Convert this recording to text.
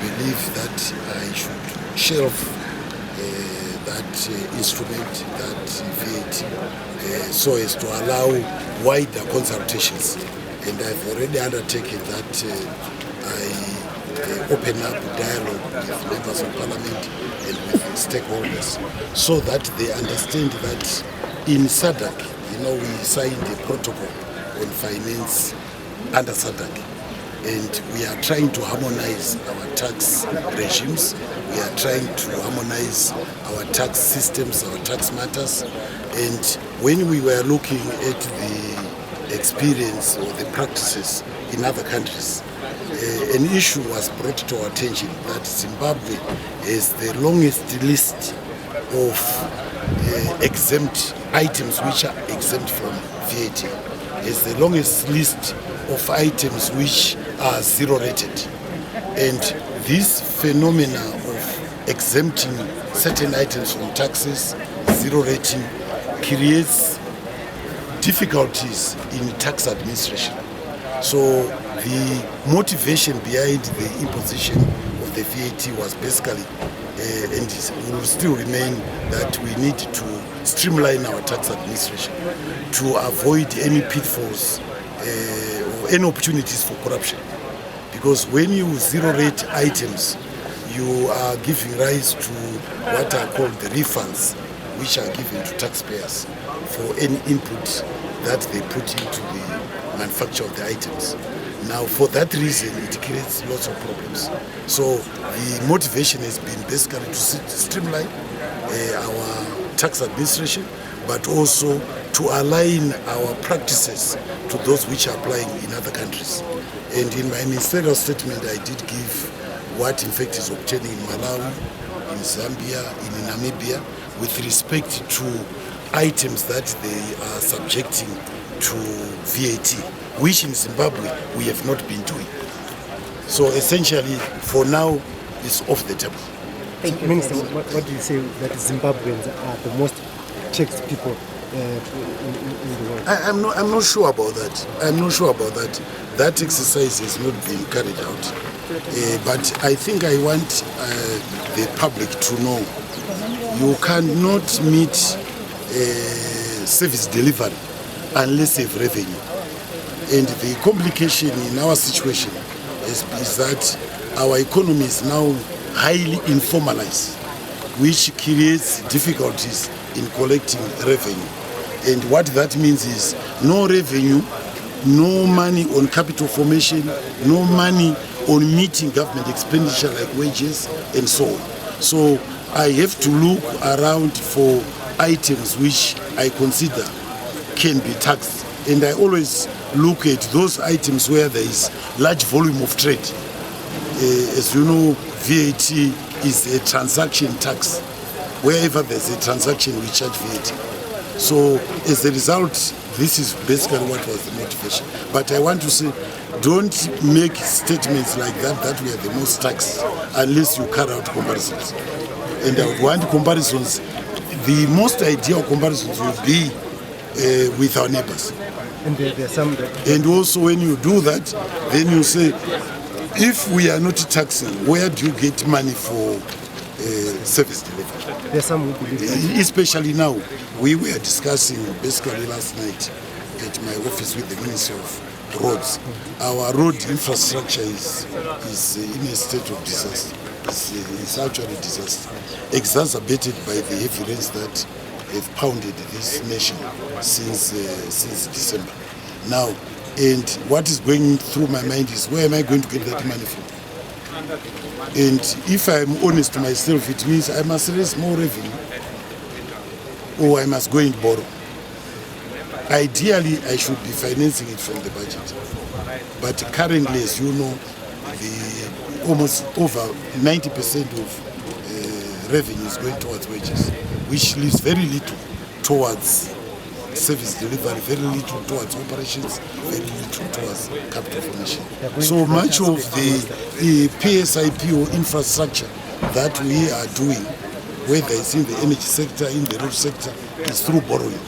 believe that I should shelve that instrument, that VAT, so as to allow wider consultations. And I've already undertaken that I open up dialogue with members of parliament and with stakeholders so that they understand that in SADC, we signed a protocol on finance under SADC, and we are trying to harmonize our tax regimes. We are trying to harmonize our tax systems, our tax matters. And when we were looking at the experience or the practices in other countries, an issue was brought to our attention that Zimbabwe has the longest list of exempt items which are exempt from VAT. Has the longest list of items which are zero rated. And this phenomena of exempting certain items from taxes, zero rating, creates difficulties in tax administration. So the motivation behind the imposition of the VAT was basically, and it will still remain, that we need to streamline our tax administration to avoid any pitfalls or any opportunities for corruption. Because when you zero rate items, you are giving rise to what are called the refunds, which are given to taxpayers for any input that they put into the manufacture of the items. Now, for that reason, it creates lots of problems. So the motivation has been basically to streamline our tax administration, but also to align our practices to those which are applying in other countries. And in my ministerial statement, I did give what in fact is obtaining in Malawi, in Zambia, in Namibia, with respect to items that they are subjecting to VAT, which in Zimbabwe we have not been doing. So essentially, for now, it's off the table. Minister, what do you say that Zimbabweans are the most taxed people in the world? I'm not sure about that. I'm not sure about that. That exercise has not been carried out. But I think I want the public to know you cannot meet service delivery unless you have revenue. And the complication in our situation is that our economy is now highly informalized, which creates difficulties in collecting revenue. And what that means is no revenue, no money on capital formation, no money on meeting government expenditure like wages and so on. So I have to look around for items which I consider can be taxed. And I always look at those items where there is large volume of trade. As you know, VAT is a transaction tax. Wherever there's a transaction, we charge VAT. So as a result, this is basically what was the motivation. But I want to say, don't make statements like that we are the most taxed unless you carry out comparisons. And I would want comparisons. The most ideal comparisons will be with our neighbors. And there are some that... And also when you do that, then you say, if we are not taxing, where do you get money for service delivery? There are some who believe that. Especially now, we were discussing basically last night at my office with the Ministry of Roads. Our road infrastructure is in a state of disaster. It's actually a disaster, exacerbated by the heavy rains that have pounded this nation since December. Now, and what is going through my mind is, where am I going to get that money from? And if I'm honest to myself, it means I must raise more revenue or I must go and borrow. Ideally, I should be financing it from the budget. But currently, as you know, almost over 90% of revenue is going towards wages, which leaves very little towards service delivery, very little towards operations, very little towards capital formation. So much of the PSIP or infrastructure that we are doing, whether it's in the energy sector, in the road sector, is through borrowing.